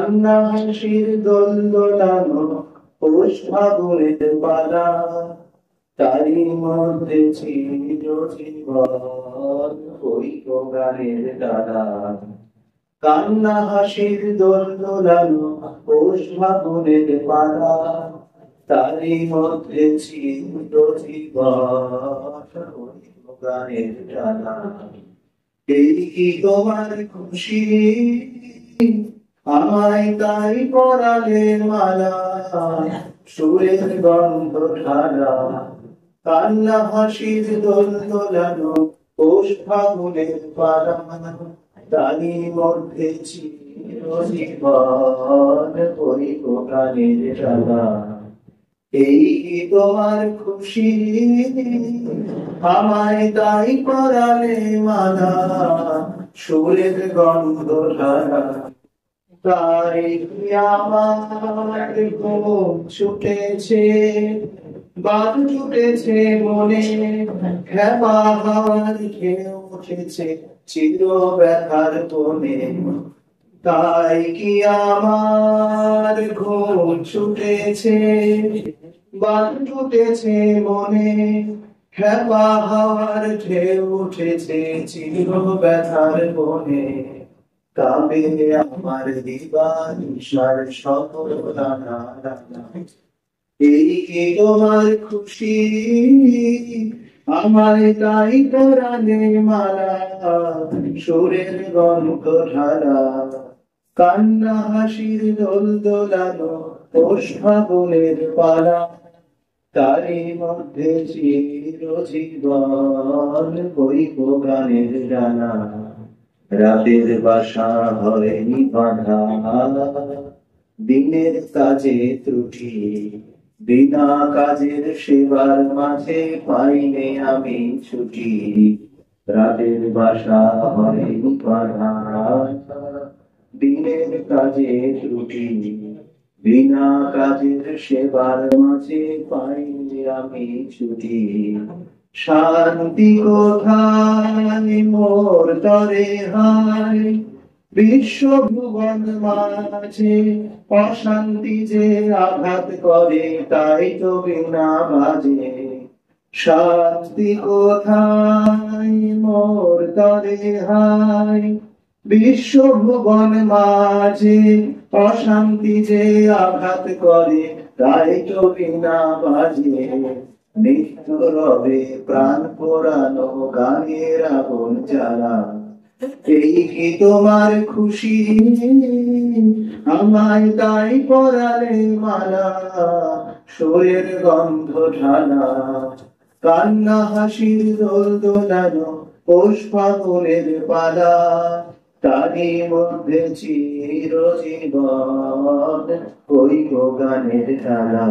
কান্না হাসির দোল দোলানো পৌষ ফাগুনের পালা, তারই মধ্যে চিরজীবন হইব গানের ডালা। কান্না হাসির দোল দোলানো পৌষ ফাগুনের পালা, তারই মধ্যে চিরজীবন হইব গানের ডালা। এই কি তোমার খুশি, আমায় তাই পরালে মালা, সুরের গন্ধ ঢালা। কান্না হাসির দোল দোলানো পৌষ ফাগুনের পালা, তারই মধ্যে চিরজীবন হইব গানের ডালা। এই কি তোমার খুশি, আমায় তাই পরালে মালা, সুরের গন্ধ ঢালা। তাই আমার ঘুম ছুটেছে, বাদ ছুটেছে মনে, খেপা হাওয়ার খেয়ে উঠেছে চির ব্যথার বনে। তাই কি আমার ঘুম ছুটেছে, বাদ ছুটেছে মনে, খেপা হাওয়ার খেয়ে উঠেছে চির ব্যথার বনে। কাবে আমার দিবানিশার সকল রানা রানা। এই কি তোমার খুশি, আমায় তাই পরালে মালা, সুরের গন্ধ ঢালা। কান্না হাসির দোল দোলানো পৌষ ফাগুনের পালা, তারই মধ্যে চিরজীবন হইব গানের ডালা। রাতের বাসা হয়নি বাঁধা, দিনের কাজে ত্রুটি, বিনা কাজের সেবার মাঝে পাইনে আমি ছুটি। রাতের বাসা হয়নি বাঁধা, দিনের কাজে ত্রুটি, বিনা কাজের সেবার মাঝে পাইনে আমি ছুটি। শান্তি কোথায় মোর তরে হায়, বিশ্বভুবন মাঝে অশান্তি যে আঘাত করে, তাই তো বিনা বাজে। শান্তি কোথায় মোর তরে হায়, বিশ্বভুবন মাঝে অশান্তি যে আঘাত করে, তাই তো বিনা বাজে। নিত্য রবে প্রাণ পোড়ানো গানের আগুন জ্বালা। এই কি তোমার খুশি, আমায় তাই পরালে মালা, সুরের গন্ধ ঢালা। কান্না হাসির দোল দোলানো পৌষ ফাগুনের পালা, তারই মধ্যে চিরজীবন হইব গানের ডালা।